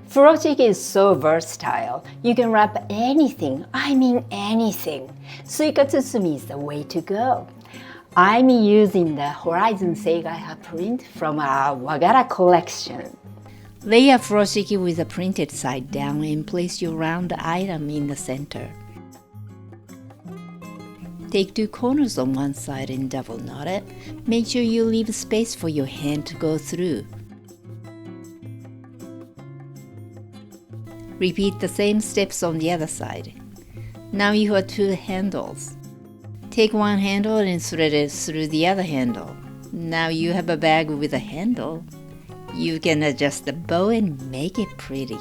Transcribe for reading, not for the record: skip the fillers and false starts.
Furoshiki is so versatile. You can wrap anything, I mean anything. Suika Tsutsumi is the way to go. I'm using the Horizon Seigaiha print from our Wagara collection. Lay a furoshiki with the printed side down and place your round item in the center. Take 2 corners on one side and double knot it. Make sure you leave space for your hand to go through. Repeat the same steps on the other side. Now you have 2 handles. Take one handle and thread it through the other handle. Now you have a bag with a handle. You can adjust the bow and make it pretty.